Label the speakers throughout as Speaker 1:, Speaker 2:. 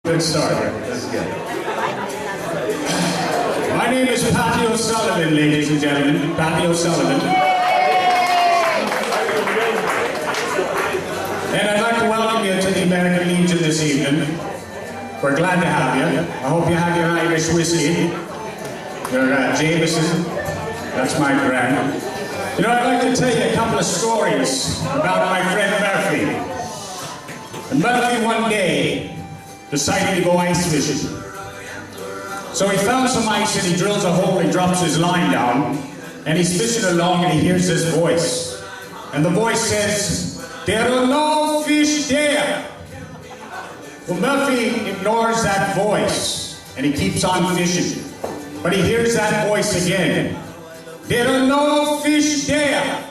Speaker 1: Good start here. This is good. My name is Paddy O'Sullivan, ladies and gentlemen. Paddy O'Sullivan. And I'd like to welcome you to the American Legion this evening. We're glad to have you. I hope you have your Irish whiskey, your Jameson. That's my brand. You know, I'd like to tell you a couple of stories about my friend Murphy. And Murphy one day decided to go ice fishing. So he found some ice and he drills a hole, he drops his line down, and he's fishing along and he hears this voice. And the voice says, "There are no fish there." Well, Murphy ignores that voice and he keeps on fishing. But he hears that voice again. "There are no fish there."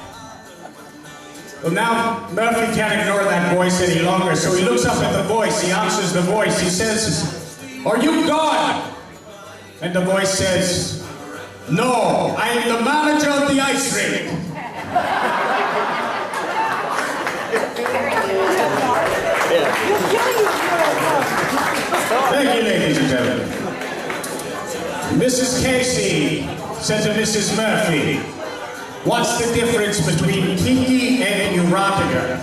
Speaker 1: Well, now Murphy can't ignore that voice any longer, so he looks up at the voice, he answers the voice, he says, "Are you God?" And the voice says, "No, I am the manager of the ice rink." Thank you, ladies and gentlemen. Mrs. Casey said to Mrs. Murphy, "What's the difference between kinky and erotica?"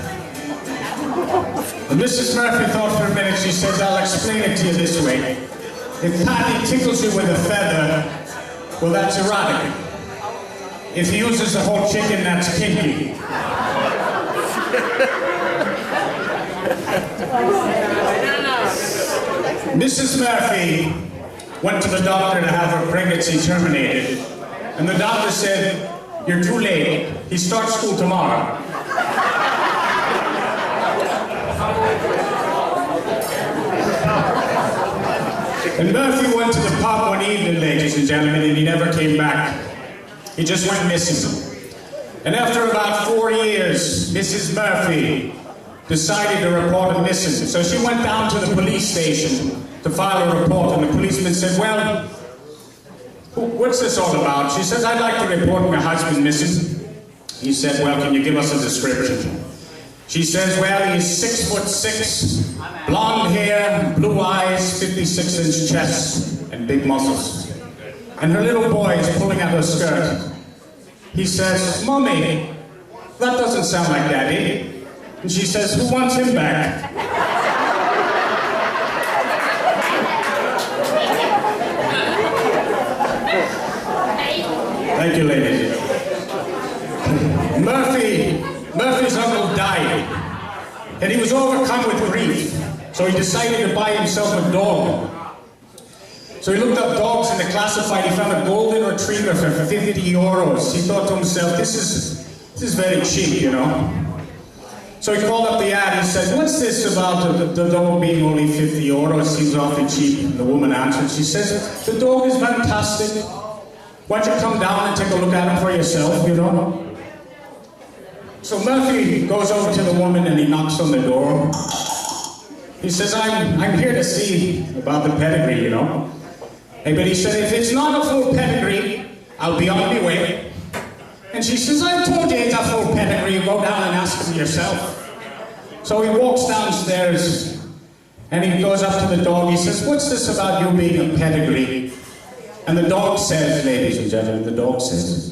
Speaker 1: And Mrs. Murphy thought for a minute. She says, "I'll explain it to you this way. If Paddy tickles you with a feather, well, that's erotica. If he uses a whole chicken, that's kinky." Mrs. Murphy went to the doctor to have her pregnancy terminated, and the doctor said, "You're too late. He starts school tomorrow." And Murphy went to the pub one evening, ladies and gentlemen, and he never came back. He just went missing. And after about 4 years, Mrs. Murphy decided to report him missing. So she went down to the police station to file a report, and the policeman said, "Well, what's this all about?" She says, "I'd like to report my husband missing." He said, "Well, can you give us a description?" She says, "Well, he's 6'6", blonde hair, blue eyes, 56-inch chest, and big muscles. And her little boy is pulling at her skirt. He says, "Mommy, that doesn't sound like Daddy." And she says, "Who wants him back?" Thank you, ladies. Murphy's uncle died, and he was overcome with grief, so he decided to buy himself a dog. So he looked up dogs in the classified. He found a golden retriever for 50 euros. He thought to himself, this is very cheap, you know. So he called up the ad and said, "What's this about the dog being only 50 euros? Seems awfully cheap." And the woman answered. She says, "The dog is fantastic. Why don't you come down and take a look at him for yourself, you know?" So Murphy goes over to the woman and he knocks on the door. He says, I'm here to see about the pedigree, you know. But he said, "If it's not a full pedigree, I'll be on my way." And she says, "I told you it's a full pedigree. Go down and ask him yourself." So he walks downstairs and he goes up to the dog. He says, "What's this about you being a pedigree?" And the dog says, ladies and gentlemen, the dog says,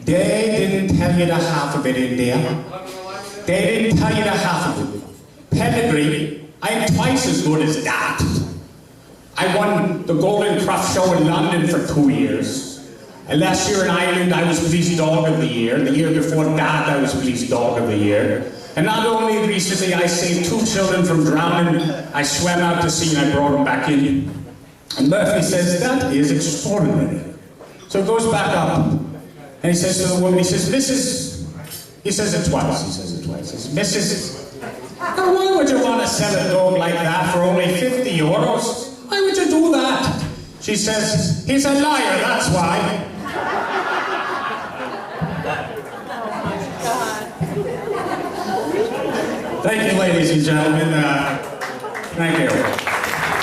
Speaker 1: "They didn't tell you the half of it in there. They didn't tell you the half of it. Pedigree, I'm twice as good as that. I won the Golden Cross Show in London for 2 years. And last year in Ireland, I was Police Dog of the Year. The year before that, I was Police Dog of the Year. And not only recently, I saved 2 children from drowning. I swam out to sea and I brought them back in." And Murphy says, "That is extraordinary." So he goes back up and he says to the woman, he says, "Mrs." He says it twice. He says, "Mrs. Now why would you want to sell a dog like that for only 50 euros? Why would you do that?" She says, "He's a liar, that's why." Thank you, ladies and gentlemen. Thank you.